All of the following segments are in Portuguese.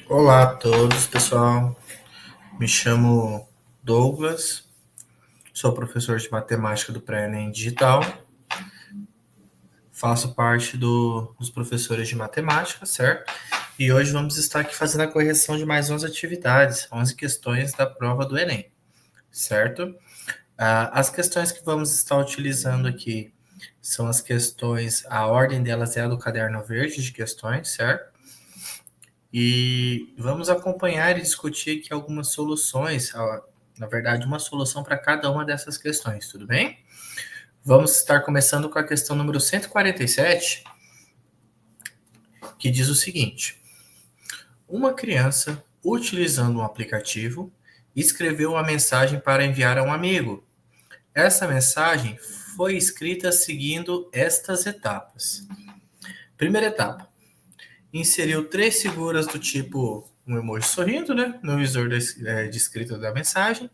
Olá a todos, pessoal. Me chamo Douglas, sou professor de matemática do Pré-ENEM Digital. Faço parte dos professores de matemática, certo? E hoje vamos estar aqui fazendo a correção de mais 11 atividades, 11 questões da prova do Enem, certo? As questões que vamos estar utilizando aqui são as questões, a ordem delas é a do caderno verde de questões, certo? E vamos acompanhar e discutir aqui algumas soluções, na verdade, uma solução para cada uma dessas questões, tudo bem? Vamos estar começando com a questão número 147, que diz o seguinte: uma criança, utilizando um aplicativo, escreveu uma mensagem para enviar a um amigo. Essa mensagem foi escrita seguindo estas etapas. Primeira etapa: inseriu 3 figuras do tipo um emoji sorrindo, né, no visor de escrita da mensagem.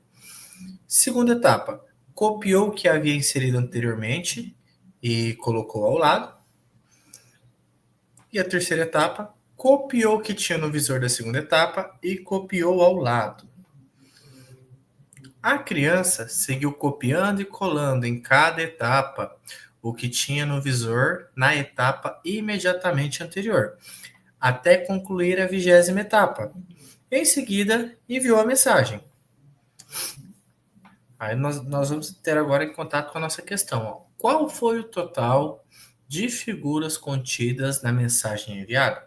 Segunda etapa, copiou o que havia inserido anteriormente e colocou ao lado. E a terceira etapa, copiou o que tinha no visor da segunda etapa e copiou ao lado. A criança seguiu copiando e colando em cada etapa o que tinha no visor na etapa imediatamente anterior, até concluir a 20ª etapa. Em seguida, enviou a mensagem. Aí nós vamos ter agora em contato com a nossa questão. Ó. Qual foi o total de figuras contidas na mensagem enviada?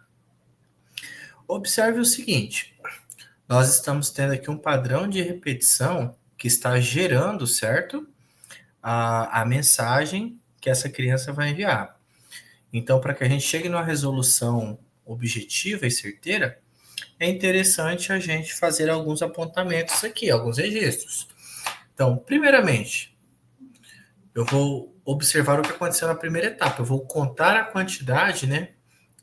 Observe o seguinte: nós estamos tendo aqui um padrão de repetição que está gerando, certo? A mensagem que essa criança vai enviar. Então, para que a gente chegue numa resolução objetiva e certeira, é interessante a gente fazer alguns apontamentos aqui, alguns registros. Então, primeiramente, eu vou observar o que aconteceu na primeira etapa. Eu vou contar a quantidade, né,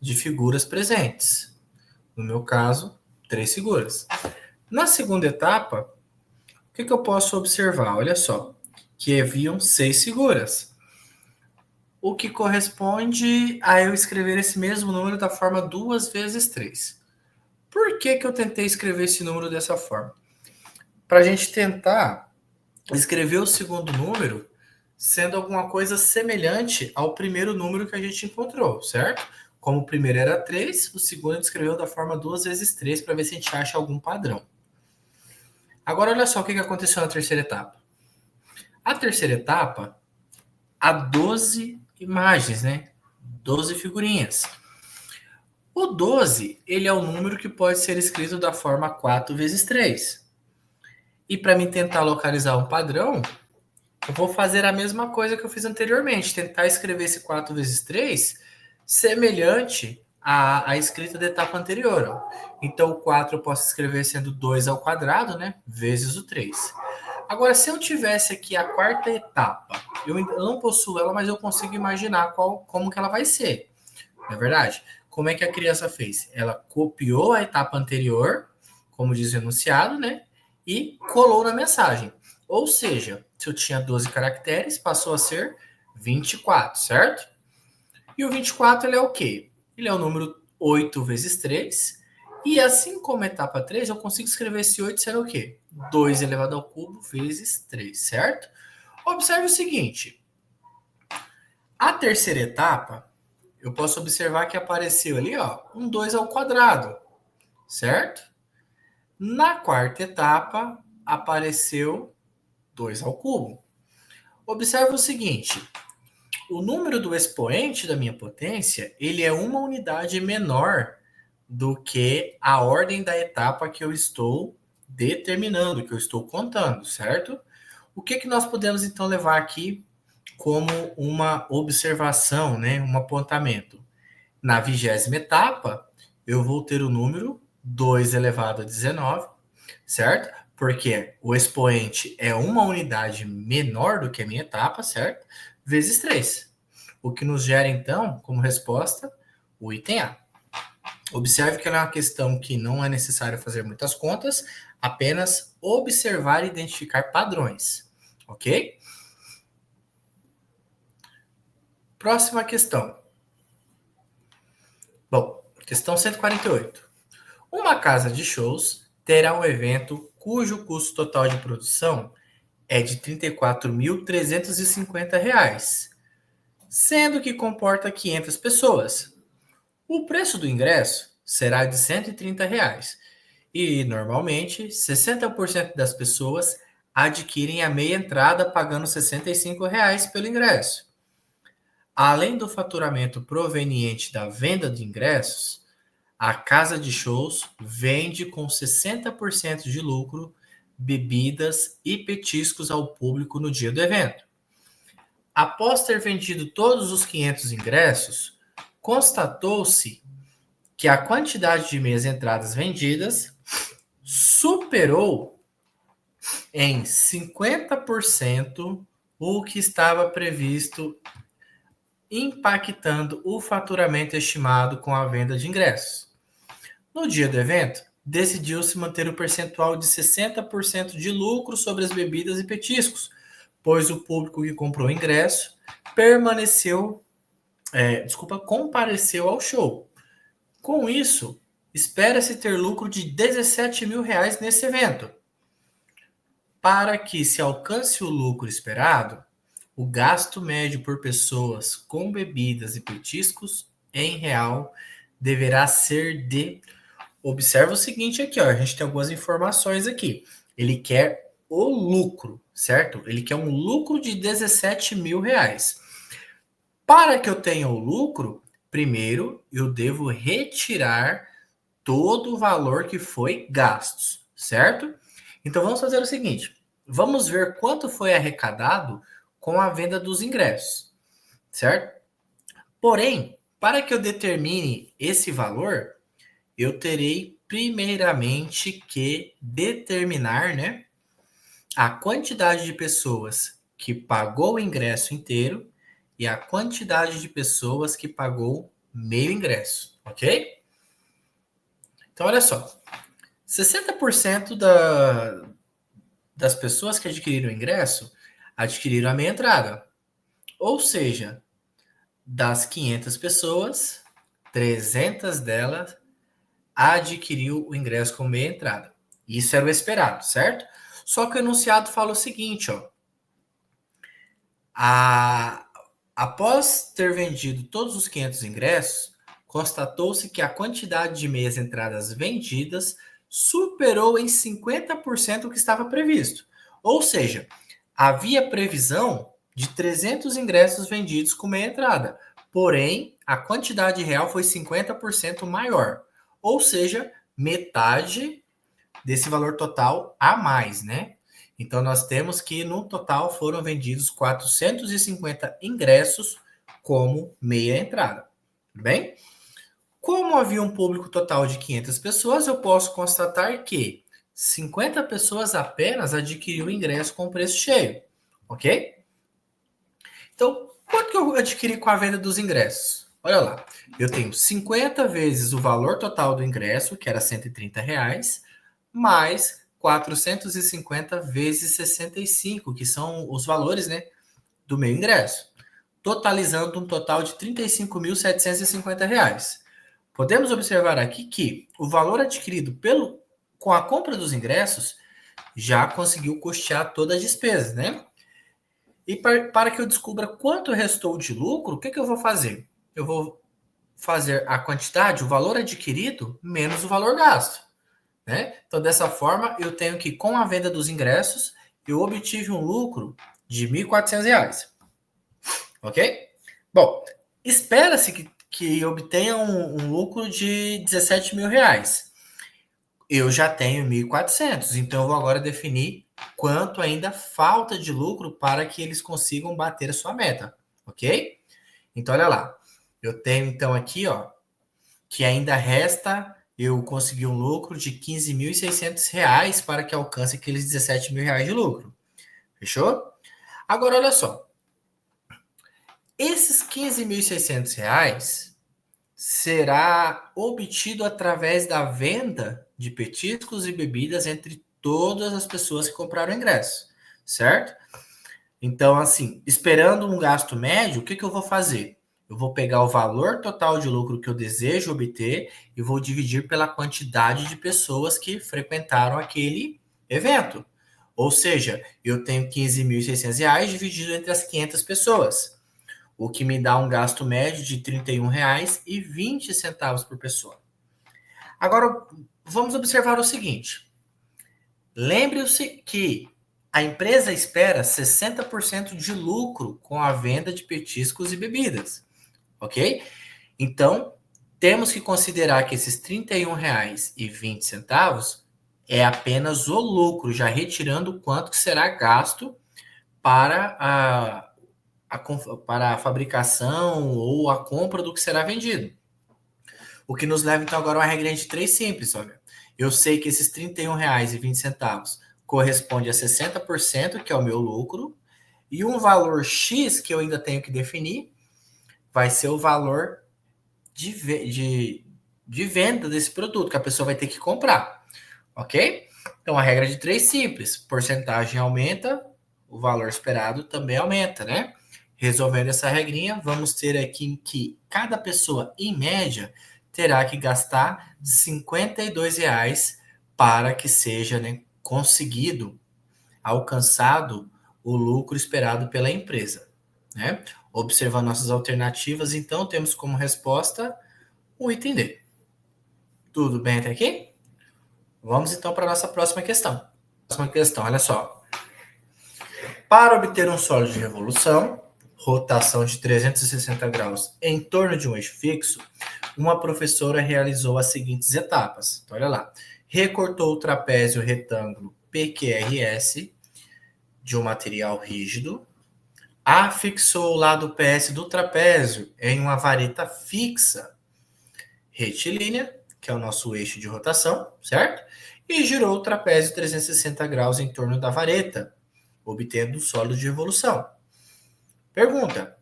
de figuras presentes. No meu caso, 3 figuras. Na segunda etapa, o que eu posso observar? Olha só, que haviam 6 figuras, o que corresponde a eu escrever esse mesmo número da forma 2 vezes 3. Por que eu tentei escrever esse número dessa forma? Para a gente tentar escrever o segundo número sendo alguma coisa semelhante ao primeiro número que a gente encontrou, certo? Como o primeiro era 3, o segundo a gente escreveu da forma 2 vezes 3 para ver se a gente acha algum padrão. Agora, olha só o que aconteceu na terceira etapa. A terceira etapa, há 12 imagens, né? 12 figurinhas. O 12, ele é o número que pode ser escrito da forma 4 vezes 3. E para mim tentar localizar um padrão, eu vou fazer a mesma coisa que eu fiz anteriormente, tentar escrever esse 4 vezes 3 semelhante à escrita da etapa anterior. Ó. Então, o 4 eu posso escrever sendo 2 ao quadrado, né? Vezes o 3. Agora, se eu tivesse aqui a quarta etapa, eu não possuo ela, mas eu consigo imaginar como que ela vai ser. Não é verdade? Como é que a criança fez? Ela copiou a etapa anterior, como diz o enunciado, né? E colou na mensagem. Ou seja, se eu tinha 12 caracteres, passou a ser 24, certo? E o 24 ele é o quê? Ele é o número 8 vezes 3. E assim como a etapa 3, eu consigo escrever esse 8 sendo o quê? 2 elevado ao cubo vezes 3, certo? Observe o seguinte. A terceira etapa, eu posso observar que apareceu ali, ó, um 2 ao quadrado, certo? Na quarta etapa, apareceu 2 ao cubo. Observe o seguinte, o número do expoente da minha potência, ele é uma unidade menor do que a ordem da etapa que eu estou determinando, que eu estou contando, certo? O que nós podemos então levar aqui como uma observação, né, um apontamento? Na 20ª etapa, eu vou ter o número 2 elevado a 19, certo? Porque o expoente é uma unidade menor do que a minha etapa, certo? Vezes 3. O que nos gera, então, como resposta, o item A. Observe que ela é uma questão que não é necessário fazer muitas contas, apenas observar e identificar padrões, ok? Próxima questão. Bom, questão 148. Uma casa de shows terá um evento cujo custo total de produção é de R$ 34.350, sendo que comporta 500 pessoas. O preço do ingresso será de R$ 130 e, normalmente, 60% das pessoas adquirem a meia entrada pagando R$ 65 pelo ingresso. Além do faturamento proveniente da venda de ingressos, a casa de shows vende com 60% de lucro bebidas e petiscos ao público no dia do evento. Após ter vendido todos os 500 ingressos, constatou-se que a quantidade de meias entradas vendidas superou em 50% o que estava previsto, impactando o faturamento estimado com a venda de ingressos. No dia do evento, decidiu-se manter o percentual de 60% de lucro sobre as bebidas e petiscos, pois o público que comprou o ingresso compareceu ao show. Com isso, espera-se ter lucro de R$ 17.000 nesse evento. Para que se alcance o lucro esperado, o gasto médio por pessoas com bebidas e petiscos em real deverá ser de... Observa o seguinte aqui, ó, a gente tem algumas informações aqui. Ele quer o lucro, certo? Ele quer um lucro de R$ 17.000. Para que eu tenha o lucro, primeiro eu devo retirar todo o valor que foi gasto, certo? Então vamos fazer o seguinte, vamos ver quanto foi arrecadado com a venda dos ingressos, certo? Porém, para que eu determine esse valor, eu terei primeiramente que determinar, né, a quantidade de pessoas que pagou o ingresso inteiro e a quantidade de pessoas que pagou meio ingresso, ok? Então, olha só, 60% das pessoas que adquiriram o ingresso adquiriram a meia entrada. Ou seja, das 500 pessoas, 300 delas adquiriu o ingresso com meia entrada. Isso era o esperado, certo? Só que o enunciado fala o seguinte, ó. Após ter vendido todos os 500 ingressos, constatou-se que a quantidade de meias entradas vendidas superou em 50% o que estava previsto. Ou seja, havia previsão de 300 ingressos vendidos com meia entrada, porém, a quantidade real foi 50% maior. Ou seja, metade desse valor total a mais, né? Então, nós temos que, no total, foram vendidos 450 ingressos como meia entrada. Tudo bem? Como havia um público total de 500 pessoas, eu posso constatar que 50 pessoas apenas adquiriram o ingresso com preço cheio. Ok? Então, quanto que eu adquiri com a venda dos ingressos? Olha lá, eu tenho 50 vezes o valor total do ingresso, que era R$ 130, mais 450 vezes 65, que são os valores, né, do meu ingresso, totalizando um total de R$ 35.750. Podemos observar aqui que o valor adquirido com a compra dos ingressos já conseguiu custear todas as despesas, né? E para que eu descubra quanto restou de lucro, o que eu vou fazer? Eu vou fazer a quantidade, o valor adquirido, menos o valor gasto. Né? Então, dessa forma, eu tenho que, com a venda dos ingressos, eu obtive um lucro de R$ 1.400. Ok? Bom, espera-se que obtenha um lucro de R$ 17.000. Eu já tenho 1.400, então eu vou agora definir quanto ainda falta de lucro para que eles consigam bater a sua meta, ok? Então, olha lá. Eu tenho, então, aqui, ó, que ainda resta eu conseguir um lucro de R$ 15.600 para que alcance aqueles R$ 17.000 de lucro. Fechou? Agora, olha só. Esses R$ 15.600 será obtido através da venda de petiscos e bebidas entre todas as pessoas que compraram o ingresso, certo? Então, assim, esperando um gasto médio, o que eu vou fazer? Eu vou pegar o valor total de lucro que eu desejo obter e vou dividir pela quantidade de pessoas que frequentaram aquele evento. Ou seja, eu tenho R$ 15.600 dividido entre as 500 pessoas, o que me dá um gasto médio de R$ 31,20 por pessoa. Agora, vamos observar o seguinte. Lembre-se que a empresa espera 60% de lucro com a venda de petiscos e bebidas, ok? Então, temos que considerar que esses R$ 31,20 é apenas o lucro, já retirando o quanto que será gasto para para a fabricação ou a compra do que será vendido. O que nos leva, então, agora a uma regra de 3 simples, olha. Eu sei que esses R$ 31,20 corresponde a 60%, que é o meu lucro, e um valor X que eu ainda tenho que definir vai ser o valor de venda desse produto, que a pessoa vai ter que comprar, ok? Então, a regra de 3 simples. Porcentagem aumenta, o valor esperado também aumenta, né? Resolvendo essa regrinha, vamos ter aqui que cada pessoa, em média, terá que gastar R$ 52 para que seja, né, conseguido, alcançado o lucro esperado pela empresa, né? Observando nossas alternativas, então, temos como resposta o item D. Tudo bem até aqui? Vamos então para a nossa próxima questão. Próxima questão, olha só. Para obter um sólido de revolução, rotação de 360 graus em torno de um eixo fixo, uma professora realizou as seguintes etapas. Então, olha lá. Recortou o trapézio retângulo PQRS de um material rígido, afixou o lado PS do trapézio em uma vareta fixa retilínea, que é o nosso eixo de rotação, certo? E girou o trapézio 360 graus em torno da vareta, obtendo o sólido de revolução. Pergunta: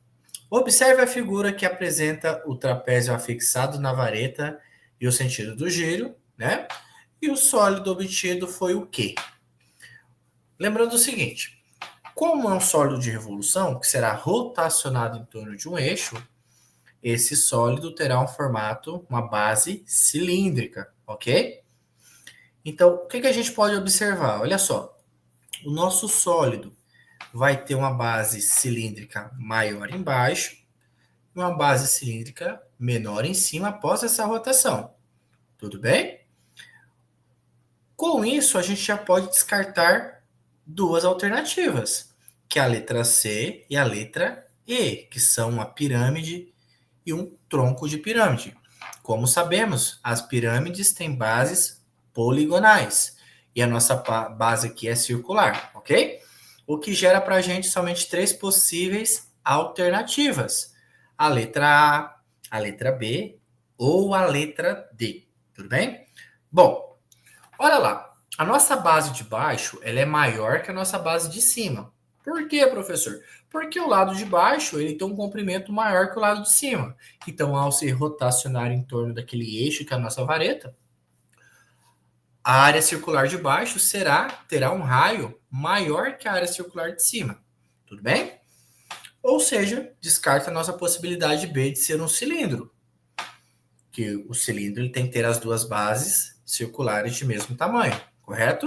observe a figura que apresenta o trapézio afixado na vareta e o sentido do giro, né? E o sólido obtido foi o quê? Lembrando o seguinte, como é um sólido de revolução, que será rotacionado em torno de um eixo, esse sólido terá um formato, uma base cilíndrica, ok? Então, o que a gente pode observar? Olha só, o nosso sólido vai ter uma base cilíndrica maior embaixo e uma base cilíndrica menor em cima após essa rotação. Tudo bem? Com isso, a gente já pode descartar duas alternativas, que é a letra C e a letra E, que são uma pirâmide e um tronco de pirâmide. Como sabemos, as pirâmides têm bases poligonais e a nossa base aqui é circular, ok? O que gera para a gente somente três possíveis alternativas: a letra A letra B ou a letra D. Tudo bem? Bom, olha lá. A nossa base de baixo ela é maior que a nossa base de cima. Por quê, professor? Porque o lado de baixo ele tem um comprimento maior que o lado de cima. Então, ao se rotacionar em torno daquele eixo que é a nossa vareta, a área circular de baixo terá um raio maior que a área circular de cima. Tudo bem? Ou seja, descarta a nossa possibilidade B de ser um cilindro. Que o cilindro ele tem que ter as duas bases circulares de mesmo tamanho, correto?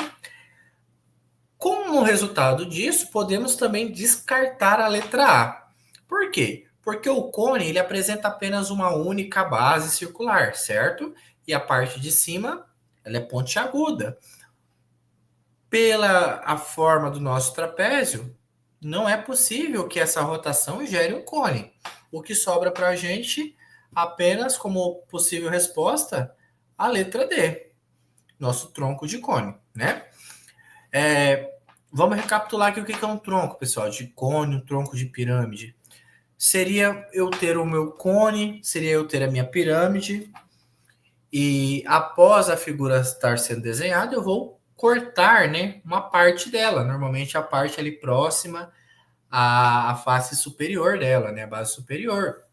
Como resultado disso, podemos também descartar a letra A. Por quê? Porque o cone ele apresenta apenas uma única base circular, certo? E a parte de cima ela é pontiaguda. Pela a forma do nosso trapézio, não é possível que essa rotação gere um cone. O que sobra para a gente apenas como possível resposta a letra D, nosso tronco de cone, né? Vamos recapitular aqui o que é um tronco, pessoal, de cone, um tronco de pirâmide. Seria eu ter o meu cone, seria eu ter a minha pirâmide, e após a figura estar sendo desenhada, eu vou cortar, né, uma parte dela, normalmente a parte ali próxima à face superior dela, né, a base superior,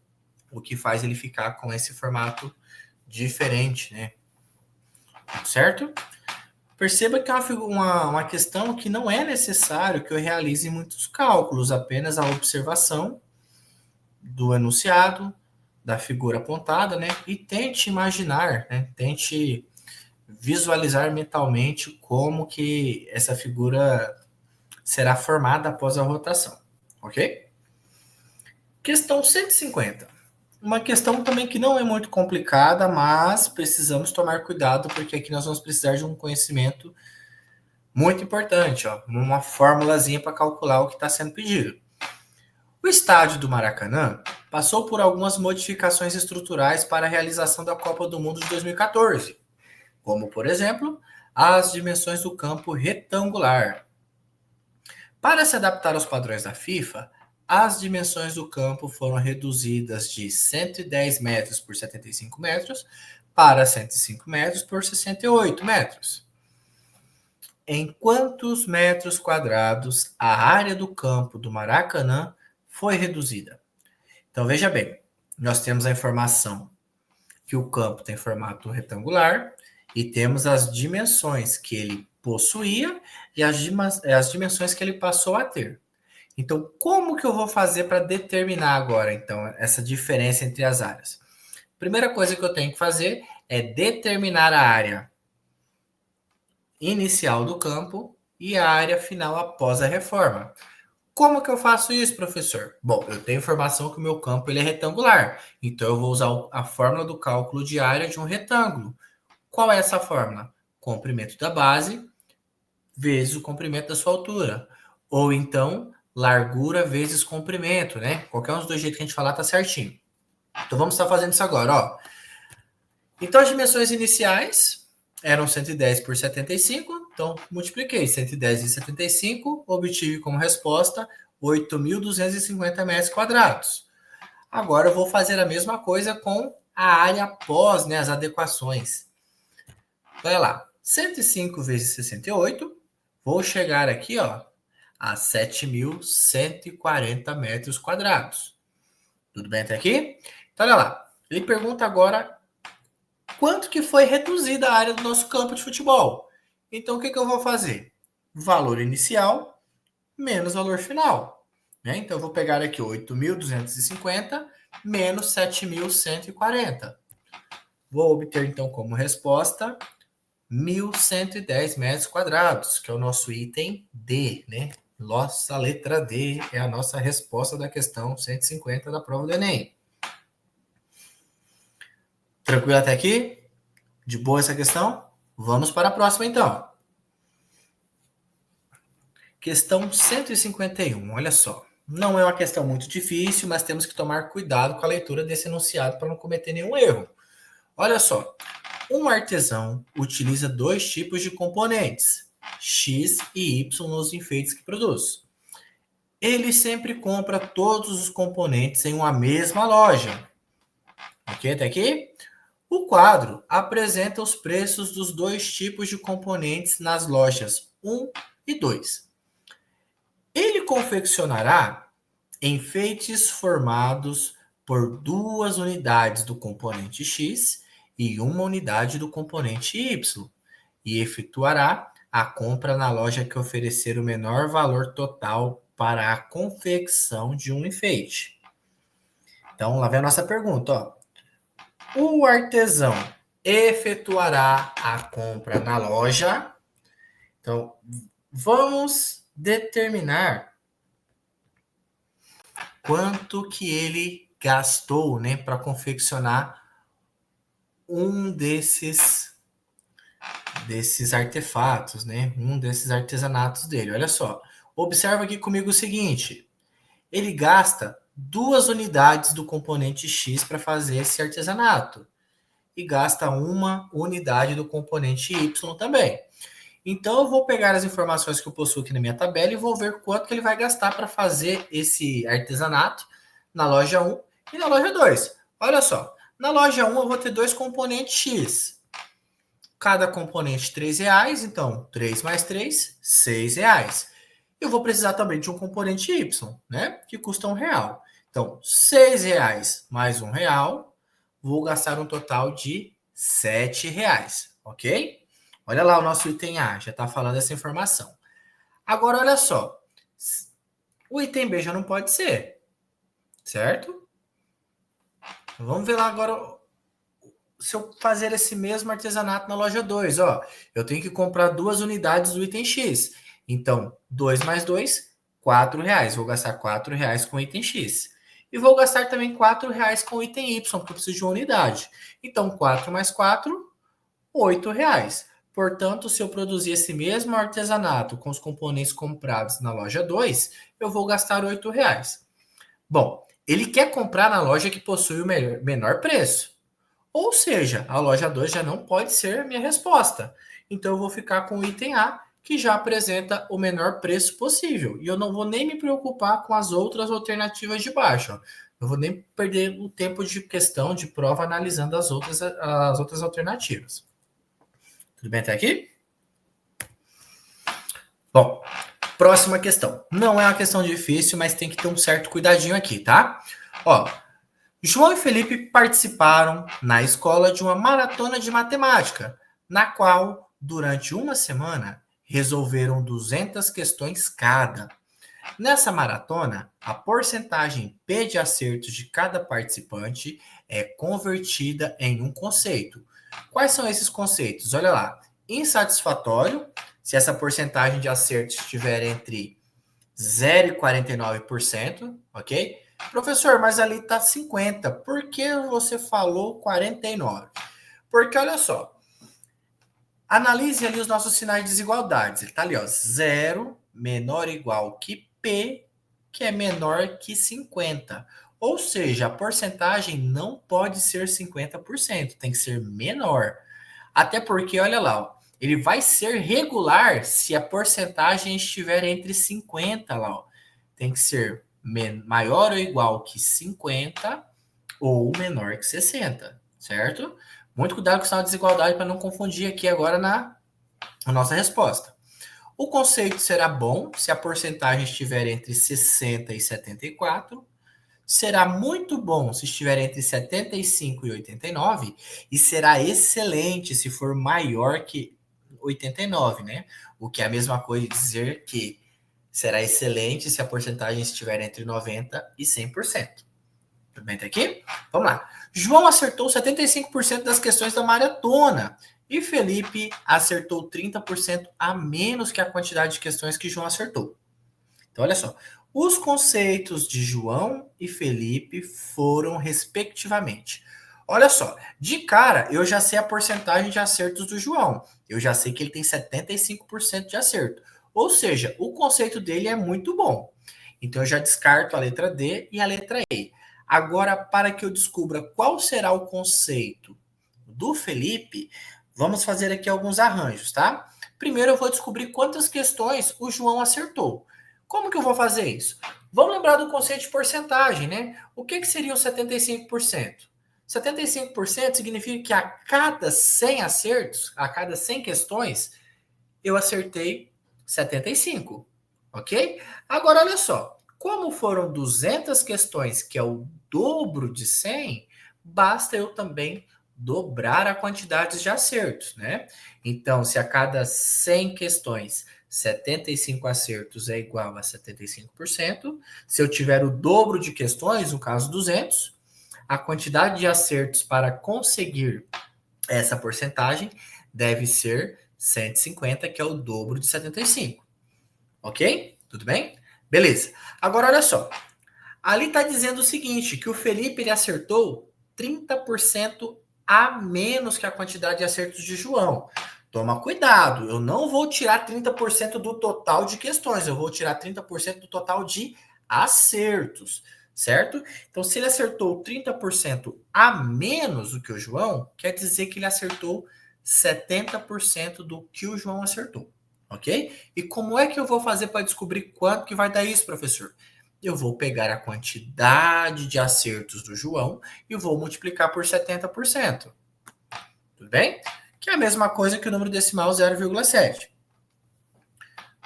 o que faz ele ficar com esse formato diferente, né, certo? Perceba que é uma questão que não é necessário que eu realize muitos cálculos, apenas a observação do enunciado, da figura apontada, né? E tente imaginar, né? Tente visualizar mentalmente como que essa figura será formada após a rotação, ok? Questão 150. Uma questão também que não é muito complicada, mas precisamos tomar cuidado, porque aqui nós vamos precisar de um conhecimento muito importante, ó, uma formulazinha para calcular o que está sendo pedido. O estádio do Maracanã passou por algumas modificações estruturais para a realização da Copa do Mundo de 2014, como, por exemplo, as dimensões do campo retangular. Para se adaptar aos padrões da FIFA, as dimensões do campo foram reduzidas de 110 metros por 75 metros para 105 metros por 68 metros. Em quantos metros quadrados a área do campo do Maracanã foi reduzida? Então veja bem, nós temos a informação que o campo tem formato retangular e temos as dimensões que ele possuía e as dimensões que ele passou a ter. Então, como que eu vou fazer para determinar agora, então, essa diferença entre as áreas? Primeira coisa que eu tenho que fazer é determinar a área inicial do campo e a área final após a reforma. Como que eu faço isso, professor? Bom, eu tenho informação que o meu campo ele é retangular, então eu vou usar a fórmula do cálculo de área de um retângulo. Qual é essa fórmula? Comprimento da base vezes o comprimento da sua altura. Ou então, largura vezes comprimento, né? Qualquer um dos dois jeitos que a gente falar tá certinho. Então vamos estar fazendo isso agora, ó. Então as dimensões iniciais eram 110 por 75, então multipliquei 110 e 75, obtive como resposta 8.250 metros quadrados. Agora eu vou fazer a mesma coisa com a área após, né, as adequações. Olha lá, 105 vezes 68, vou chegar aqui, ó, a 7.140 metros quadrados. Tudo bem até aqui? Então, olha lá. Ele pergunta agora quanto que foi reduzida a área do nosso campo de futebol. Então, o que eu vou fazer? Valor inicial menos valor final. Né? Então, eu vou pegar aqui 8.250 menos 7.140. Vou obter, então, como resposta 1.110 metros quadrados, que é o nosso item D, né? Nossa letra D é a nossa resposta da questão 150 da prova do Enem. Tranquilo até aqui? De boa essa questão? Vamos para a próxima, então. Questão 151, olha só. Não é uma questão muito difícil, mas temos que tomar cuidado com a leitura desse enunciado para não cometer nenhum erro. Olha só. Um artesão utiliza dois tipos de componentes, X e Y, nos enfeites que produz. Ele sempre compra todos os componentes em uma mesma loja. Ok, até aqui? O quadro apresenta os preços dos dois tipos de componentes nas lojas 1 e 2. Ele confeccionará enfeites formados por duas unidades do componente X e uma unidade do componente Y, e efetuará a compra na loja que oferecer o menor valor total para a confecção de um enfeite. Então, lá vem a nossa pergunta, ó. O artesão efetuará a compra na loja. Então, vamos determinar quanto que ele gastou, né, para confeccionar um desses artefatos, né, um desses artesanatos dele. Olha só, observa aqui comigo o seguinte: ele gasta duas unidades do componente X para fazer esse artesanato e gasta uma unidade do componente Y também. Então eu vou pegar as informações que eu possuo aqui na minha tabela e vou ver quanto que ele vai gastar para fazer esse artesanato na loja 1 e na loja 2. Olha só, na loja 1 eu vou ter dois componentes X. Cada componente R$3, então 3 mais 3, R$6. Eu vou precisar também de um componente Y, né? Que custa R$1. Então, R$6 mais R$1, vou gastar um total de R$7, ok? Olha lá o nosso item A, já está falando essa informação. Agora, olha só. O item B já não pode ser, certo? Vamos ver lá agora se eu fazer esse mesmo artesanato na loja 2, ó, eu tenho que comprar 2 unidades do item X. Então, 2 mais 2, R$ 4. Vou gastar R$ 4 com o item X. E vou gastar também R$ 4 com o item Y, porque eu preciso de uma unidade. Então, 4 mais 4, R$ 8. Portanto, se eu produzir esse mesmo artesanato com os componentes comprados na loja 2, eu vou gastar R$ 8. Bom, ele quer comprar na loja que possui o menor preço. Ou seja, a loja 2 já não pode ser a minha resposta. Então eu vou ficar com o item A, que já apresenta o menor preço possível. E eu não vou nem me preocupar com as outras alternativas de baixo. Ó. Eu vou nem perder o tempo de questão de prova analisando as outras alternativas. Tudo bem até aqui? Bom, próxima questão. Não é uma questão difícil, mas tem que ter um certo cuidadinho aqui, tá? Ó, João e Felipe participaram na escola de uma maratona de matemática, na qual, durante uma semana, resolveram 200 questões cada. Nessa maratona, a porcentagem P de acertos de cada participante é convertida em um conceito. Quais são esses conceitos? Olha lá. Insatisfatório, se essa porcentagem de acertos estiver entre 0 e 49%, ok? Professor, mas ali está 50. Por que você falou 49? Porque olha só, analise ali os nossos sinais de desigualdades. Ele está ali, ó, 0 menor ou igual que P, que é menor que 50. Ou seja, a porcentagem não pode ser 50%, tem que ser menor. Até porque, olha lá, ó, ele vai ser regular se a porcentagem estiver entre 50 lá, ó. Tem que ser maior ou igual que 50 ou menor que 60, certo? Muito cuidado com essa desigualdade para não confundir aqui agora na nossa resposta. O conceito será bom se a porcentagem estiver entre 60 e 74. Será muito bom se estiver entre 75 e 89. E será excelente se for maior que 89, né? O que é a mesma coisa de dizer que será excelente se a porcentagem estiver entre 90 e 100%. Tudo bem até aqui? Vamos lá. João acertou 75% das questões da maratona e Felipe acertou 30% a menos que a quantidade de questões que João acertou. Então, olha só. Os conceitos de João e Felipe foram respectivamente. Olha só, de cara, eu já sei a porcentagem de acertos do João. Eu já sei que ele tem 75% de acerto. Ou seja, o conceito dele é muito bom. Então, eu já descarto a letra D e a letra E. Agora, para que eu descubra qual será o conceito do Felipe, vamos fazer aqui alguns arranjos, tá? Primeiro, eu vou descobrir quantas questões o João acertou. Como que eu vou fazer isso? Vamos lembrar do conceito de porcentagem, né? O que seria o 75%? 75% significa que a cada 100 acertos, a cada 100 questões, eu acertei 75, ok? Agora, olha só. Como foram 200 questões, que é o dobro de 100, basta eu também dobrar a quantidade de acertos, né? Então, se a cada 100 questões 75 acertos é igual a 75%, se eu tiver o dobro de questões, no caso 200, a quantidade de acertos para conseguir essa porcentagem deve ser 150, que é o dobro de 75. Ok? Tudo bem? Beleza. Agora, olha só. Ali está dizendo o seguinte, que o Felipe ele acertou 30% a menos que a quantidade de acertos de João. Toma cuidado, eu não vou tirar 30% do total de questões, eu vou tirar 30% do total de acertos, certo? Então, se ele acertou 30% a menos do que o João, quer dizer que ele acertou 70% do que o João acertou, ok? E como é que eu vou fazer para descobrir quanto que vai dar isso, professor? Eu vou pegar a quantidade de acertos do João e vou multiplicar por 70%. Tudo bem? Que é a mesma coisa que o número decimal 0,7.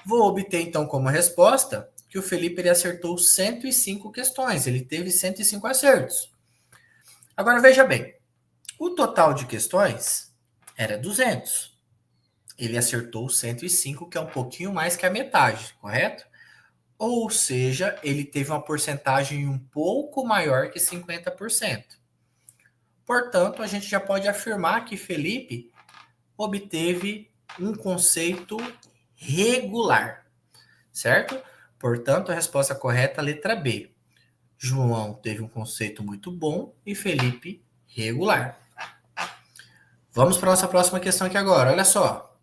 Vou obter, então, como resposta que o Felipe ele acertou 105 questões. Ele teve 105 acertos. Agora, veja bem. O total de questões era 200. Ele acertou 105, que é um pouquinho mais que a metade, correto? Ou seja, ele teve uma porcentagem um pouco maior que 50%. Portanto, a gente já pode afirmar que Felipe obteve um conceito regular, certo? Portanto, a resposta correta é a letra B. João teve um conceito muito bom e Felipe regular. Vamos para a nossa próxima questão aqui agora. Olha só.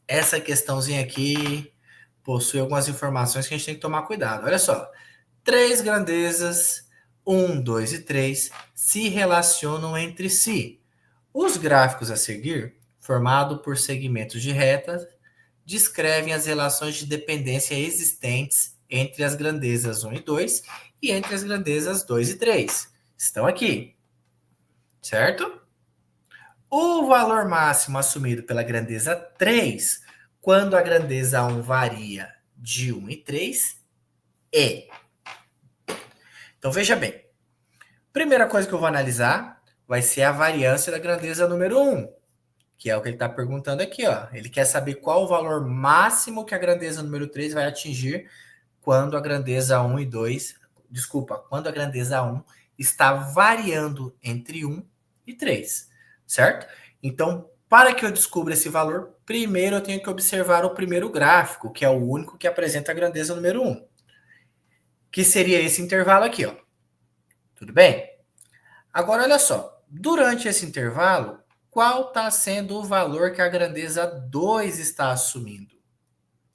Essa questãozinha aqui possui algumas informações que a gente tem que tomar cuidado. Olha só. Três grandezas, 1, 2 e 3, se relacionam entre si. Os gráficos a seguir, formados por segmentos de retas, descrevem as relações de dependência existentes entre as grandezas 1 e 2 e entre as grandezas 2 e 3. Estão aqui, certo? O valor máximo assumido pela grandeza 3, quando a grandeza 1 varia de 1 e 3, é. Então veja bem. Primeira coisa que eu vou analisar vai ser a variância da grandeza número 1, que é o que ele está perguntando aqui, ó. Ele quer saber qual o valor máximo que a grandeza número 3 vai atingir quando a grandeza 1 e 2, quando a grandeza 1 está variando entre 1 e 3, certo? Então, para que eu descubra esse valor, primeiro eu tenho que observar o primeiro gráfico, que é o único que apresenta a grandeza número 1, que seria esse intervalo aqui, ó. Tudo bem? Agora, olha só. Durante esse intervalo, qual está sendo o valor que a grandeza 2 está assumindo?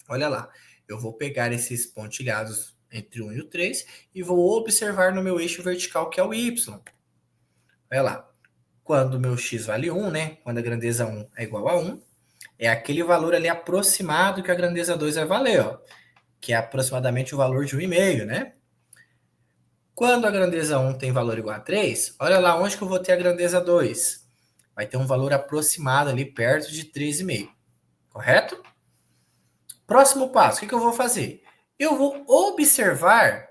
Olha lá. Eu vou pegar esses pontilhados entre 1 e o 3 e vou observar no meu eixo vertical, que é o y. Olha lá. Quando o meu x vale 1, né? Quando a grandeza 1 é igual a 1, é aquele valor ali aproximado que a grandeza 2 vai valer, ó. Que é aproximadamente o valor de 1,5, né? Quando a grandeza 1 tem valor igual a 3, olha lá onde que eu vou ter a grandeza 2. Vai ter um valor aproximado ali perto de 3,5. Correto? Próximo passo, o que eu vou fazer? Eu vou observar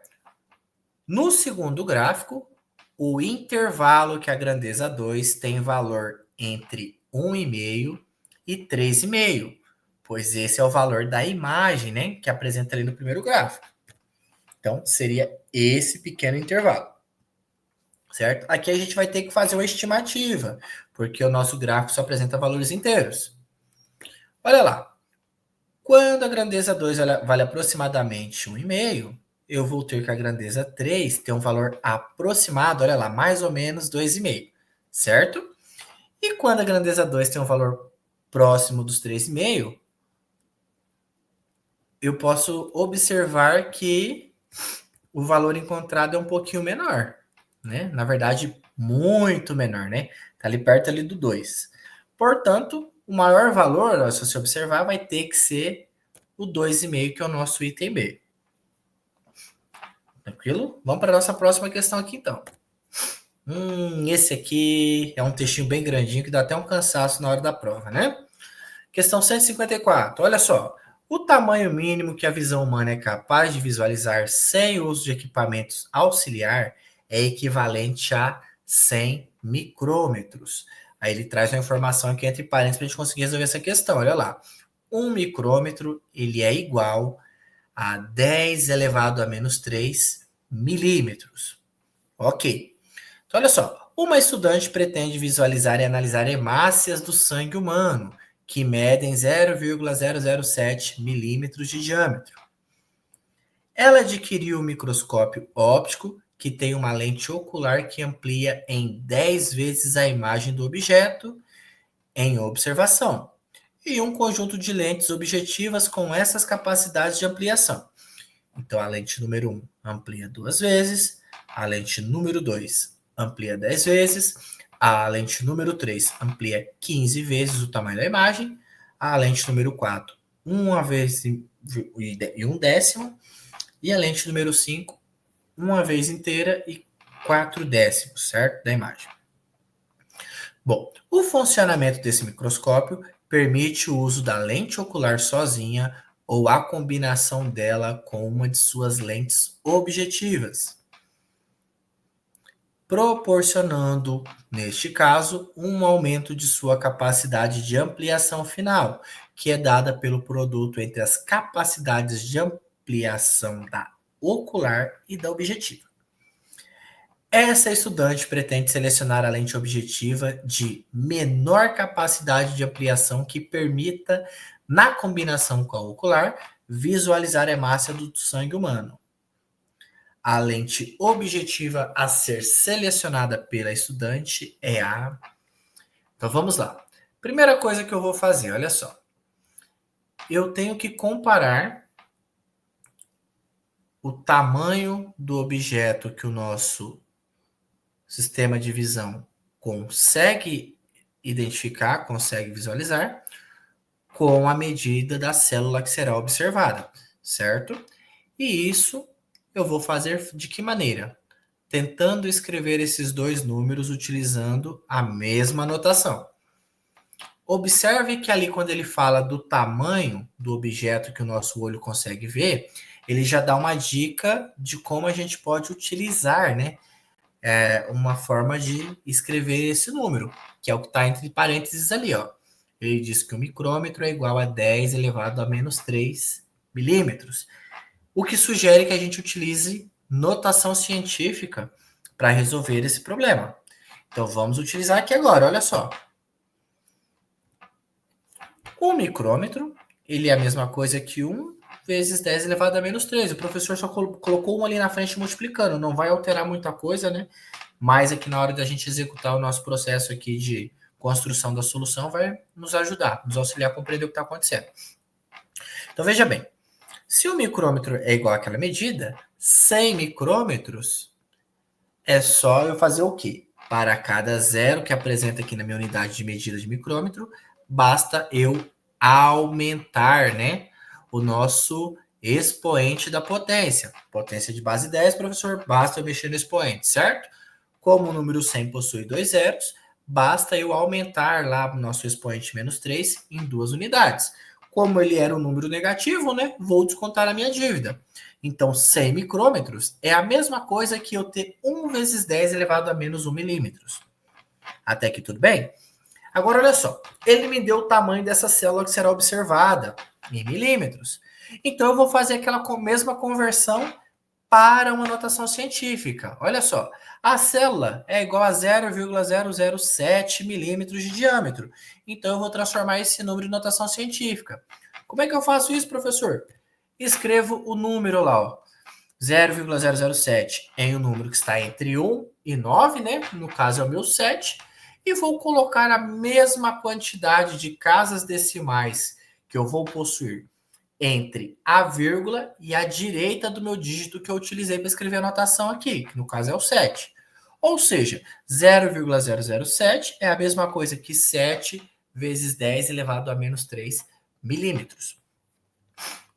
no segundo gráfico o intervalo que a grandeza 2 tem valor entre 1,5 e 3,5, pois esse é o valor da imagem, né, que apresenta ali no primeiro gráfico. Então, seria esse pequeno intervalo, certo? Aqui a gente vai ter que fazer uma estimativa, porque o nosso gráfico só apresenta valores inteiros. Olha lá, quando a grandeza 2 vale aproximadamente 1,5, eu vou ter que a grandeza 3 ter um valor aproximado, olha lá, mais ou menos 2,5, certo? E quando a grandeza 2 tem um valor próximo dos 3,5, eu posso observar que o valor encontrado é um pouquinho menor, né? Na verdade, muito menor, né? Tá ali perto ali do 2. Portanto, o maior valor, se você observar, vai ter que ser o 2,5, que é o nosso item B. Tranquilo? Vamos para a nossa próxima questão aqui, então. Esse aqui é um textinho bem grandinho que dá até um cansaço na hora da prova, né? Questão 154. Olha só. O tamanho mínimo que a visão humana é capaz de visualizar sem o uso de equipamentos auxiliar é equivalente a 100 micrômetros. Aí ele traz uma informação aqui entre parênteses para a gente conseguir resolver essa questão. Olha lá. 1 micrômetro ele é igual a 10 elevado a menos 3 milímetros. Ok. Então, olha só. Uma estudante pretende visualizar e analisar hemácias do sangue humano, que medem 0,007 milímetros de diâmetro. Ela adquiriu um microscópio óptico que tem uma lente ocular que amplia em 10 vezes a imagem do objeto em observação, e um conjunto de lentes objetivas com essas capacidades de ampliação. Então, a lente número 1 amplia 2 vezes, a lente número 2 amplia 10 vezes, a lente número 3 amplia 15 vezes o tamanho da imagem, a lente número 4, 1 vez e 1 décimo, e a lente número 5, 1 vez inteira e 4 décimos, certo? Da imagem. Bom, o funcionamento desse microscópio permite o uso da lente ocular sozinha ou a combinação dela com uma de suas lentes objetivas, proporcionando, neste caso, um aumento de sua capacidade de ampliação final, que é dada pelo produto entre as capacidades de ampliação da ocular e da objetiva. Essa estudante pretende selecionar a lente objetiva de menor capacidade de ampliação que permita, na combinação com a ocular, visualizar a hemácia do sangue humano. A lente objetiva a ser selecionada pela estudante é a... Então vamos lá. Primeira coisa que eu vou fazer, olha só. Eu tenho que comparar o tamanho do objeto que o nosso sistema de visão consegue identificar, consegue visualizar, com a medida da célula que será observada, certo? E isso eu vou fazer de que maneira? Tentando escrever esses dois números utilizando a mesma notação. Observe que ali quando ele fala do tamanho do objeto que o nosso olho consegue ver, ele já dá uma dica de como a gente pode utilizar, né? Uma forma de escrever esse número, que é o que está entre parênteses ali, ó. Ele diz que o micrômetro é igual a 10 elevado a menos 3 milímetros, o que sugere que a gente utilize notação científica para resolver esse problema. Então vamos utilizar aqui agora, olha só. O micrômetro, ele é a mesma coisa que 1 vezes 10 elevado a menos 3. O professor só colocou um ali na frente multiplicando, não vai alterar muita coisa, né? Mas aqui na hora da gente executar o nosso processo aqui de construção da solução vai nos ajudar, nos auxiliar a compreender o que está acontecendo. Então veja bem, se o micrômetro é igual àquela medida, 100 micrômetros é só eu fazer o quê? Para cada zero que apresenta aqui na minha unidade de medida de micrômetro, basta eu aumentar, né, o nosso expoente da potência. Potência de base 10, professor, basta eu mexer no expoente, certo? Como o número 100 possui dois zeros, basta eu aumentar lá o nosso expoente menos 3 em 2 unidades. Como ele era um número negativo, né, vou descontar a minha dívida. Então, 100 micrômetros é a mesma coisa que eu ter 1 vezes 10 elevado a menos 1 milímetros. Até aqui tudo bem? Agora, olha só. Ele me deu o tamanho dessa célula que será observada em milímetros. Então, eu vou fazer aquela mesma conversão para uma notação científica. Olha só. A célula é igual a 0,007 milímetros de diâmetro. Então, eu vou transformar esse número em notação científica. Como é que eu faço isso, professor? Escrevo o número lá, ó. 0,007 em um número que está entre 1 e 9, né? No caso é o meu 7. E vou colocar a mesma quantidade de casas decimais que eu vou possuir entre a vírgula e a direita do meu dígito que eu utilizei para escrever a notação aqui, que no caso é o 7. Ou seja, 0,007 é a mesma coisa que 7 vezes 10 elevado a menos 3 milímetros.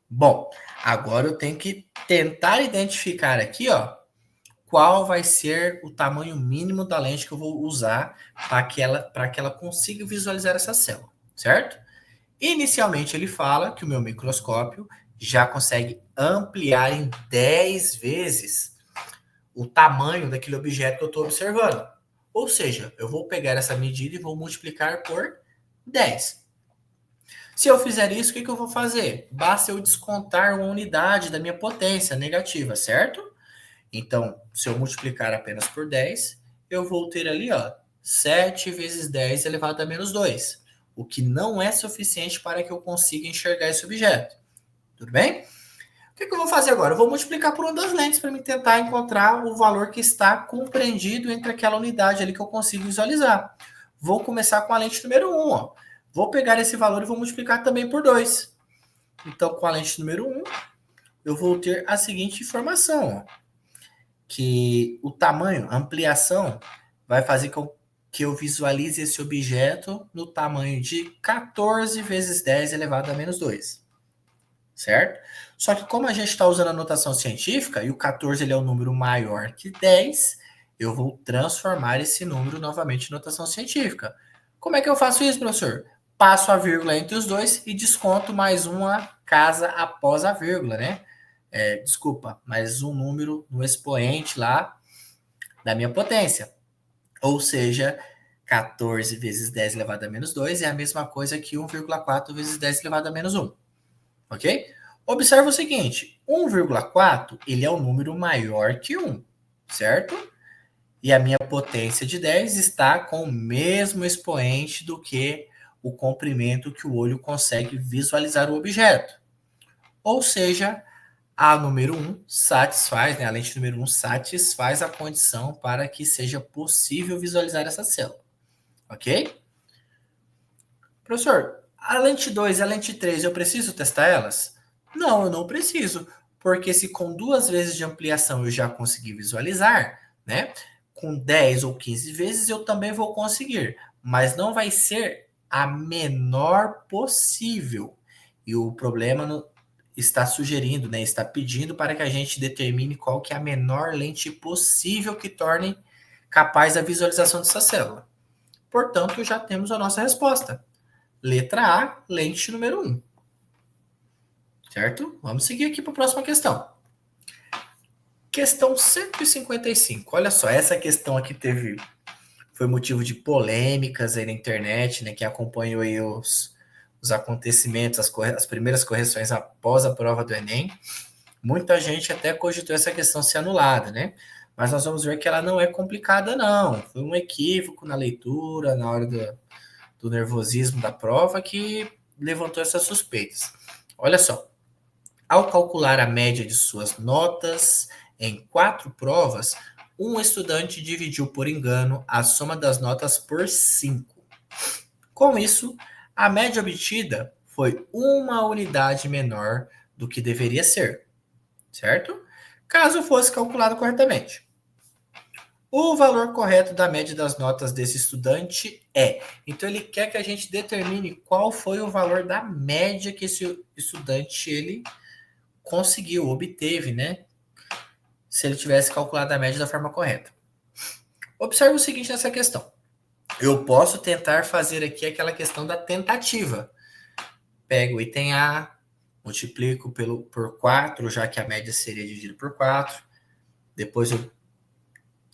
Bom, agora eu tenho que tentar identificar aqui, ó, qual vai ser o tamanho mínimo da lente que eu vou usar para que ela consiga visualizar essa célula, certo? Inicialmente ele fala que o meu microscópio já consegue ampliar em 10 vezes o tamanho daquele objeto que eu estou observando. Ou seja, eu vou pegar essa medida e vou multiplicar por 10. Se eu fizer isso, o que eu vou fazer? Basta eu descontar uma unidade da minha potência negativa, certo? Então, se eu multiplicar apenas por 10, eu vou ter ali, ó, 7 vezes 10 elevado a menos 2, o que não é suficiente para que eu consiga enxergar esse objeto. Tudo bem? O que eu vou fazer agora? Eu vou multiplicar por uma das lentes para me tentar encontrar o valor que está compreendido entre aquela unidade ali que eu consigo visualizar. Vou começar com a lente número 1, ó. Vou pegar esse valor e vou multiplicar também por 2. Então, com a lente número 1, eu vou ter a seguinte informação, ó, que o tamanho, a ampliação, vai fazer com que eu visualize esse objeto no tamanho de 14 vezes 10 elevado a menos 2. Certo? Só que como a gente está usando a notação científica, e o 14 ele é um número maior que 10, eu vou transformar esse número novamente em notação científica. Como é que eu faço isso, professor? Passo a vírgula entre os dois e desconto mais uma casa após a vírgula, né? Desculpa, mais um número no expoente lá da minha potência. Ou seja, 14 vezes 10 elevado a menos 2 é a mesma coisa que 1,4 vezes 10 elevado a menos 1. Ok? Observa o seguinte, 1,4 ele é um número maior que 1, certo? E a minha potência de 10 está com o mesmo expoente do que o comprimento que o olho consegue visualizar o objeto. Ou seja, a número 1 satisfaz, né, a lente número 1 satisfaz a condição para que seja possível visualizar essa célula. Ok? Professor, a lente 2 e a lente 3, eu preciso testar elas? Não, eu não preciso, porque se com 2 vezes de ampliação eu já consegui visualizar, né? Com 10 ou 15 vezes eu também vou conseguir, mas não vai ser a menor possível. E o problema está sugerindo, né? Está pedindo para que a gente determine qual que é a menor lente possível que torne capaz a visualização dessa célula. Portanto, já temos a nossa resposta. Letra A, lente número 1. Certo? Vamos seguir aqui para a próxima questão. Questão 155. Olha só, essa questão aqui foi motivo de polêmicas aí na internet, né? Quem acompanhou aí os acontecimentos, as primeiras correções após a prova do Enem. Muita gente até cogitou essa questão ser anulada, né? Mas nós vamos ver que ela não é complicada, não. Foi um equívoco na leitura, na hora do nervosismo da prova, que levantou essas suspeitas. Olha só. Ao calcular a média de suas notas em 4 provas, um estudante dividiu por engano a soma das notas por 5. Com isso, a média obtida foi 1 unidade menor do que deveria ser, certo? Caso fosse calculado corretamente. O valor correto da média das notas desse estudante é. Então, ele quer que a gente determine qual foi o valor da média que esse estudante ele conseguiu, obteve, né? Se ele tivesse calculado a média da forma correta. Observe o seguinte nessa questão. Eu posso tentar fazer aqui aquela questão da tentativa. Pego o item A, multiplico por 4, já que a média seria dividida por 4. Depois eu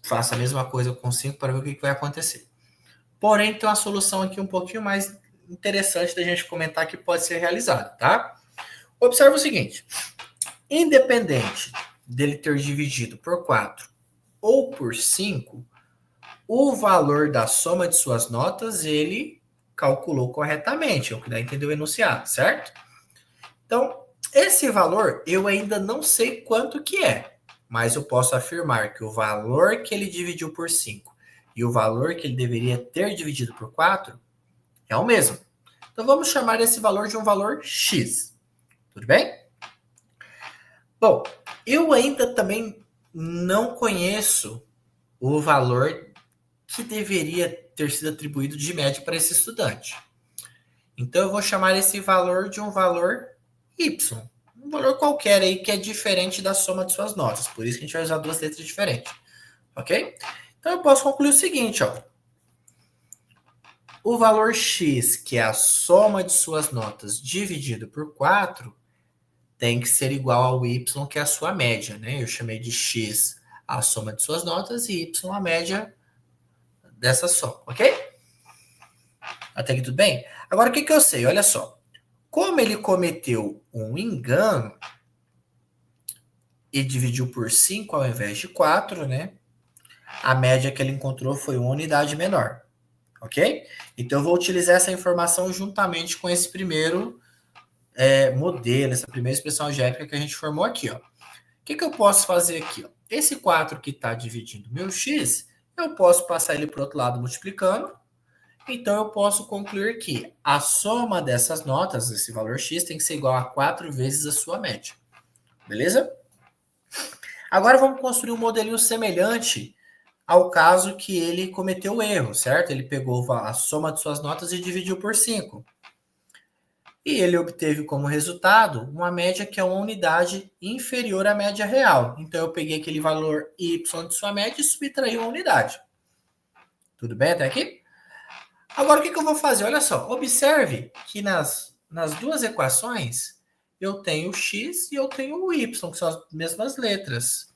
faço a mesma coisa com 5 para ver o que vai acontecer. Porém, tem uma solução aqui um pouquinho mais interessante da gente comentar que pode ser realizada, tá? Observe o seguinte. Independente dele ter dividido por 4 ou por 5, o valor da soma de suas notas ele calculou corretamente, é o que dá a entender o enunciado, certo? Então, esse valor eu ainda não sei quanto que é, mas eu posso afirmar que o valor que ele dividiu por 5 e o valor que ele deveria ter dividido por 4 é o mesmo. Então, vamos chamar esse valor de um valor X. Tudo bem? Bom, eu ainda também não conheço o valor que deveria ter sido atribuído de média para esse estudante. Então, eu vou chamar esse valor de um valor Y. Um valor qualquer aí que é diferente da soma de suas notas. Por isso que a gente vai usar 2 letras diferentes. Ok? Então, eu posso concluir o seguinte, ó. O valor X, que é a soma de suas notas dividido por 4, tem que ser igual ao Y, que é a sua média, né? Eu chamei de X a soma de suas notas e Y a média dessa soma, ok? Até aqui tudo bem? Agora, o que eu sei? Olha só. Como ele cometeu um engano e dividiu por 5 ao invés de 4, né? A média que ele encontrou foi 1 unidade menor, ok? Então, eu vou utilizar essa informação juntamente com esse primeiro modelo, essa primeira expressão algébrica que a gente formou aqui, ó. O que eu posso fazer aqui? Ó? Esse 4 que está dividindo meu x, eu posso passar ele para o outro lado multiplicando. Então, eu posso concluir que a soma dessas notas, esse valor x, tem que ser igual a 4 vezes a sua média. Beleza? Agora, vamos construir um modelinho semelhante ao caso que ele cometeu o erro, certo? Ele pegou a soma de suas notas e dividiu por 5. E ele obteve como resultado uma média que é 1 unidade inferior à média real. Então, eu peguei aquele valor y de sua média e subtraí 1 unidade. Tudo bem até aqui? Agora, o que eu vou fazer? Olha só, observe que nas 2 equações eu tenho o x e eu tenho o y, que são as mesmas letras.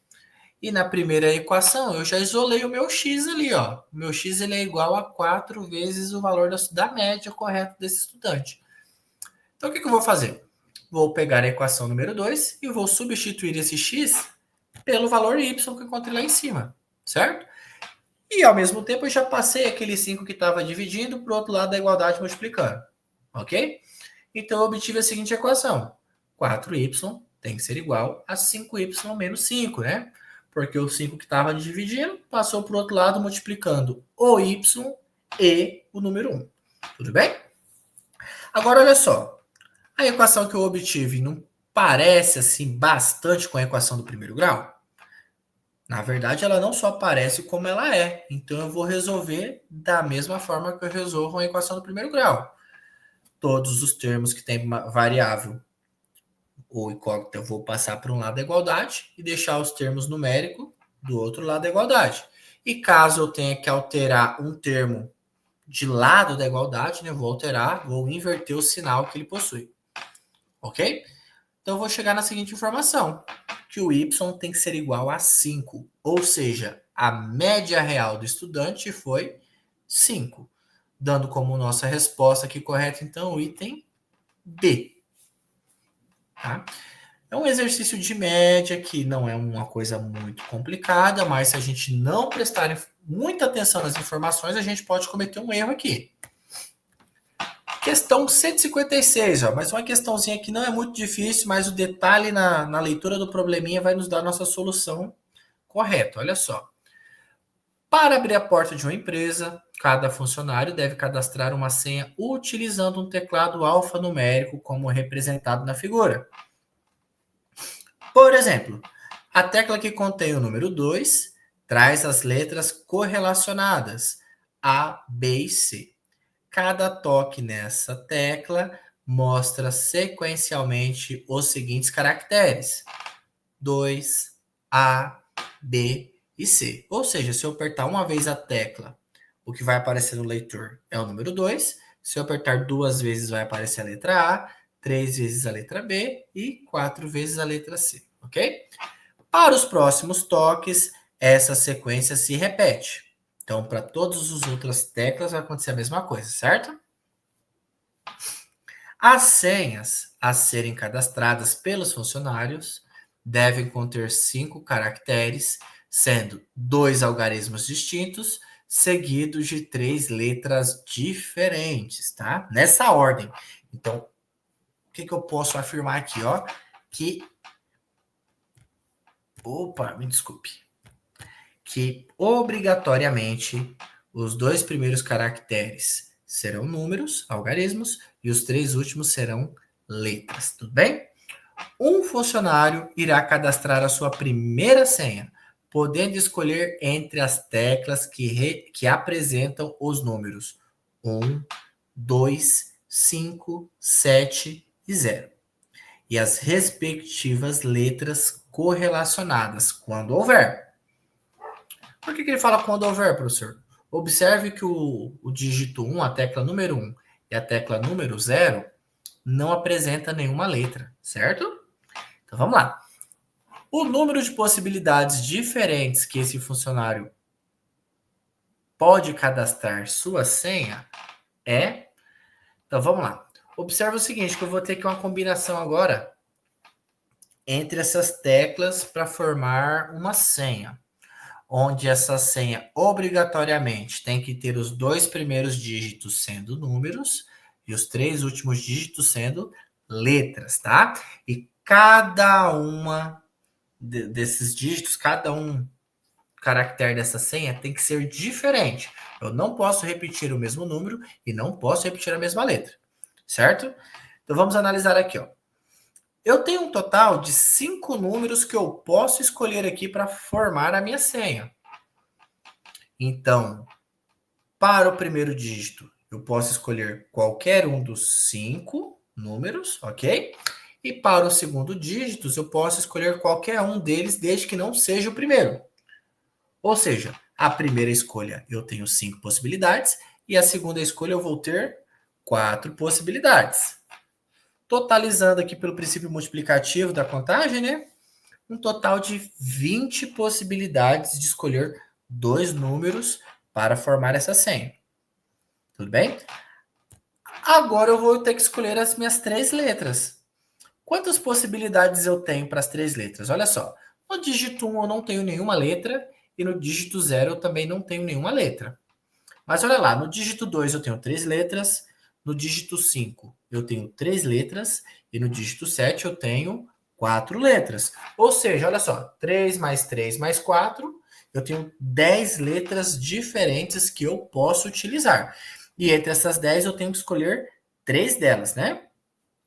E na primeira equação eu já isolei o meu x ali, ó. O meu x ele é igual a 4 vezes o valor da média correta desse estudante. Então, o que eu vou fazer? Vou pegar a equação número 2 e vou substituir esse x pelo valor y que eu encontrei lá em cima, certo? E, ao mesmo tempo, eu já passei aquele 5 que estava dividindo para o outro lado da igualdade multiplicando. Ok? Então, eu obtive a seguinte equação. 4y tem que ser igual a 5y menos 5, né? Porque o 5 que estava dividindo passou para o outro lado multiplicando o y e o número 1. Tudo bem? Agora, olha só. A equação que eu obtive não parece assim bastante com a equação do primeiro grau? Na verdade, ela não só parece como ela é. Então, eu vou resolver da mesma forma que eu resolvo a equação do primeiro grau. Todos os termos que tem variável ou incógnita eu vou passar para um lado da igualdade e deixar os termos numéricos do outro lado da igualdade. E caso eu tenha que alterar um termo de lado da igualdade, né, eu vou alterar, vou inverter o sinal que ele possui. Ok? Então, eu vou chegar na seguinte informação, que o y tem que ser igual a 5, ou seja, a média real do estudante foi 5, dando como nossa resposta aqui correta, então, o item B. Tá? É um exercício de média que não é uma coisa muito complicada, mas se a gente não prestar muita atenção nas informações, a gente pode cometer um erro aqui. Questão 156, ó, mas uma questãozinha que não é muito difícil, mas o detalhe na leitura do probleminha vai nos dar a nossa solução correta. Olha só. Para abrir a porta de uma empresa, cada funcionário deve cadastrar uma senha utilizando um teclado alfanumérico como representado na figura. Por exemplo, a tecla que contém o número 2 traz as letras correlacionadas A, B e C. Cada toque nessa tecla mostra sequencialmente os seguintes caracteres: 2, A, B e C. Ou seja, se eu apertar uma vez a tecla, o que vai aparecer no leitor é o número 2. Se eu apertar 2 vezes, vai aparecer a letra A, 3 vezes a letra B e 4 vezes a letra C. Ok? Para os próximos toques, essa sequência se repete. Então, para todas as outras teclas vai acontecer a mesma coisa, certo? As senhas a serem cadastradas pelos funcionários devem conter 5 caracteres, sendo 2 algarismos distintos, seguidos de 3 letras diferentes, tá? Nessa ordem. Então, o que eu posso afirmar aqui, ó? Que... Opa, me desculpe. Que obrigatoriamente os 2 primeiros caracteres serão números, algarismos, e os 3 últimos serão letras, tudo bem? Um funcionário irá cadastrar a sua primeira senha, podendo escolher entre as teclas que apresentam os números 1, 2, 5, 7 e 0, e as respectivas letras correlacionadas, quando houver. Por que ele fala quando houver, professor? Observe que o dígito 1, a tecla número 1 e a tecla número 0 não apresenta nenhuma letra, certo? Então vamos lá. O número de possibilidades diferentes que esse funcionário pode cadastrar sua senha é... Então vamos lá. Observe o seguinte, que eu vou ter aqui uma combinação agora entre essas teclas para formar uma senha, onde essa senha obrigatoriamente tem que ter os 2 primeiros dígitos sendo números e os 3 últimos dígitos sendo letras, tá? E cada uma desses dígitos, cada um caractere dessa senha tem que ser diferente. Eu não posso repetir o mesmo número e não posso repetir a mesma letra, certo? Então vamos analisar aqui, ó. Eu tenho um total de 5 números que eu posso escolher aqui para formar a minha senha. Então, para o primeiro dígito, eu posso escolher qualquer um dos 5 números, ok? E para o segundo dígito, eu posso escolher qualquer um deles, desde que não seja o primeiro. Ou seja, a primeira escolha eu tenho 5 possibilidades e a segunda escolha eu vou ter 4 possibilidades. Totalizando aqui pelo princípio multiplicativo da contagem, né? Um total de 20 possibilidades de escolher 2 números para formar essa senha. Tudo bem? Agora eu vou ter que escolher as minhas 3 letras. Quantas possibilidades eu tenho para as 3 letras? Olha só. No dígito 1 eu não tenho nenhuma letra e no dígito 0 eu também não tenho nenhuma letra. Mas olha lá, no dígito 2 eu tenho 3 letras, no dígito 5 eu tenho 3 letras, e no dígito 7 eu tenho 4 letras. Ou seja, olha só, 3 mais 3 mais 4, eu tenho 10 letras diferentes que eu posso utilizar. E entre essas 10 eu tenho que escolher 3 delas, né?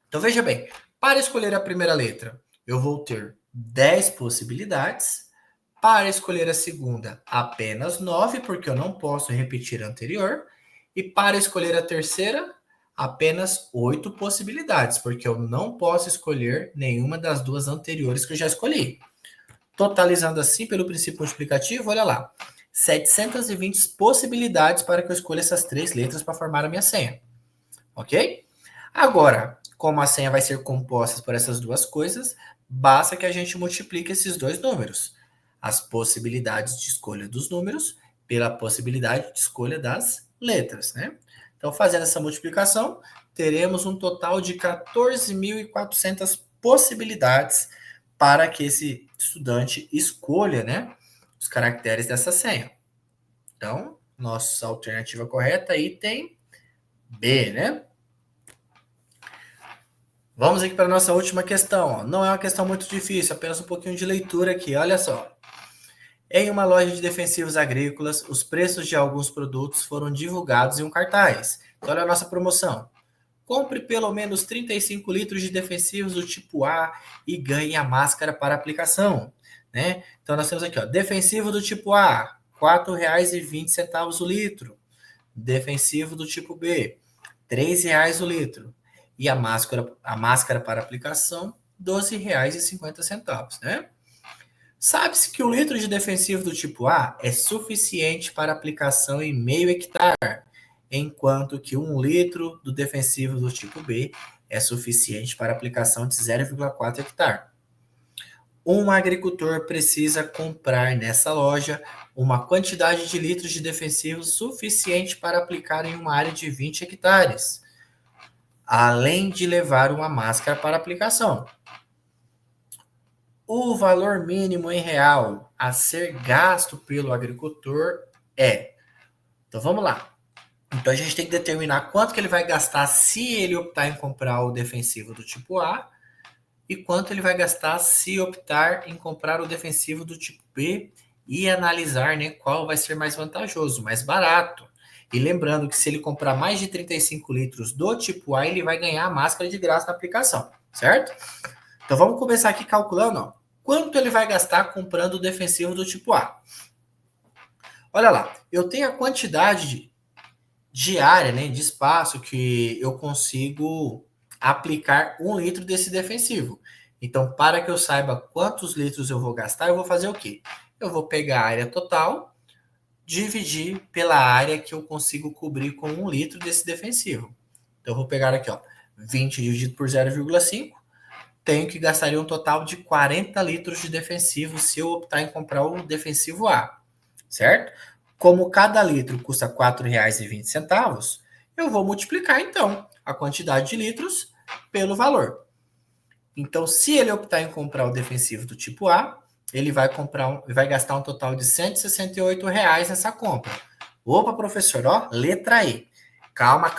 Então veja bem, para escolher a primeira letra, eu vou ter 10 possibilidades. Para escolher a segunda, apenas 9, porque eu não posso repetir a anterior. E para escolher a terceira, apenas 8 possibilidades, porque eu não posso escolher nenhuma das duas anteriores que eu já escolhi. Totalizando assim, pelo princípio multiplicativo, olha lá, 720 possibilidades para que eu escolha essas 3 letras para formar a minha senha. Ok? Agora, como a senha vai ser composta por essas duas coisas, basta que a gente multiplique esses dois números. As possibilidades de escolha dos números pela possibilidade de escolha das letras, né? Então, fazendo essa multiplicação, teremos um total de 14.400 possibilidades para que esse estudante escolha, né, os caracteres dessa senha. Então, nossa alternativa correta, item B, né? Vamos aqui para a nossa última questão. Ó. Não é uma questão muito difícil, apenas um pouquinho de leitura aqui. Olha só. Em uma loja de defensivos agrícolas, os preços de alguns produtos foram divulgados em um cartaz. Então, olha a nossa promoção. Compre pelo menos 35 litros de defensivos do tipo A e ganhe a máscara para aplicação. Né? Então, nós temos aqui, ó, defensivo do tipo A, R$ 4,20 o litro. Defensivo do tipo B, R$ 3,00 o litro. E a máscara para aplicação, R$ 12,50, né? Sabe-se que o litro de defensivo do tipo A é suficiente para aplicação em meio hectare, enquanto que 1 litro do defensivo do tipo B é suficiente para aplicação de 0,4 hectare. Um agricultor precisa comprar nessa loja uma quantidade de litros de defensivos suficiente para aplicar em uma área de 20 hectares, além de levar uma máscara para aplicação. O valor mínimo em real a ser gasto pelo agricultor é... Então vamos lá. Então a gente tem que determinar quanto que ele vai gastar se ele optar em comprar o defensivo do tipo A e quanto ele vai gastar se optar em comprar o defensivo do tipo B e analisar, né, qual vai ser mais vantajoso, mais barato. E lembrando que se ele comprar mais de 35 litros do tipo A, ele vai ganhar a máscara de graça na aplicação, certo? Então vamos começar aqui calculando, ó, quanto ele vai gastar comprando o defensivo do tipo A. Olha lá, eu tenho a quantidade de área, né, de espaço que eu consigo aplicar 1 litro desse defensivo. Então, para que eu saiba quantos litros eu vou gastar, eu vou fazer o quê? Eu vou pegar a área total, dividir pela área que eu consigo cobrir com 1 litro desse defensivo. Então, eu vou pegar aqui, ó, 20 dividido por 0,5, tenho que gastar um total de 40 litros de defensivo se eu optar em comprar o defensivo A, certo? Como cada litro custa R$ 4,20, eu vou multiplicar, então, a quantidade de litros pelo valor. Então, se ele optar em comprar o defensivo do tipo A, ele vai gastar um total de R$ 168 nessa compra. Opa, professor, ó, letra E. Calma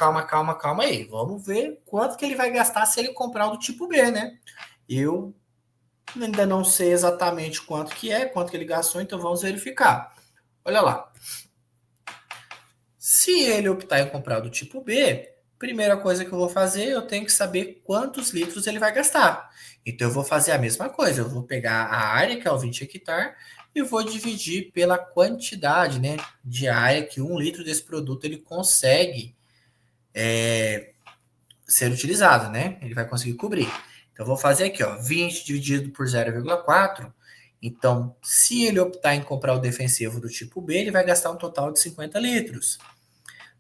aí. Vamos ver quanto que ele vai gastar se ele comprar o do tipo B, né? Eu ainda não sei exatamente quanto que ele gastou, então vamos verificar. Olha lá. Se ele optar em comprar do tipo B, primeira coisa que eu vou fazer, eu tenho que saber quantos litros ele vai gastar. Então eu vou fazer a mesma coisa, eu vou pegar a área, que é o 20 hectare, e vou dividir pela quantidade, né, de área que 1 litro desse produto ele consegue ser utilizado, né? Ele vai conseguir cobrir. Então eu vou fazer aqui, ó, 20 dividido por 0,4. Então, se ele optar em comprar o defensivo do tipo B, ele vai gastar um total de 50 litros.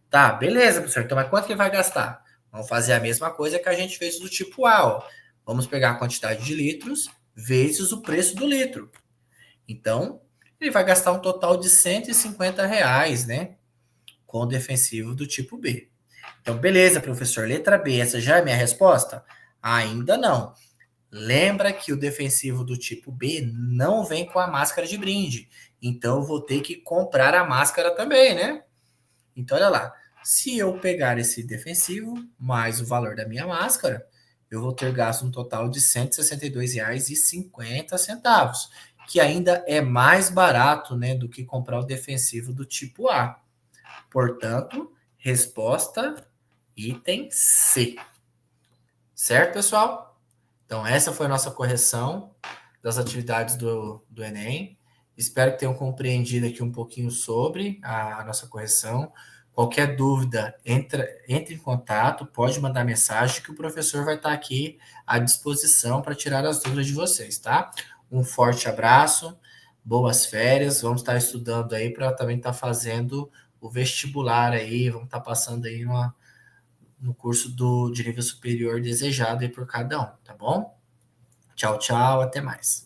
Tá, beleza, professor. Então, mas quanto que ele vai gastar? Vamos fazer a mesma coisa que a gente fez do tipo A, ó. Vamos pegar a quantidade de litros vezes o preço do litro. Então, ele vai gastar um total de R$ 150, né? Com o defensivo do tipo B. Então, beleza, professor. Letra B, essa já é a minha resposta? Ainda não. Lembra que o defensivo do tipo B não vem com a máscara de brinde. então eu vou ter que comprar a máscara também, né? Então, olha lá, se eu pegar esse defensivo mais o valor da minha máscara, eu vou ter gasto um total de R$ 162,50, que ainda é mais barato, né, do que comprar o defensivo do tipo A. Portanto, resposta item C. Certo, pessoal? Então, essa foi a nossa correção das atividades do Enem. Espero que tenham compreendido aqui um pouquinho sobre a nossa correção. Qualquer dúvida, entre em contato, pode mandar mensagem que o professor vai estar aqui à disposição para tirar as dúvidas de vocês, tá? Um forte abraço, boas férias, vamos estar estudando aí para também estar fazendo o vestibular aí, vamos estar passando aí no curso de nível superior desejado aí por cada um, tá bom? Tchau, tchau, até mais.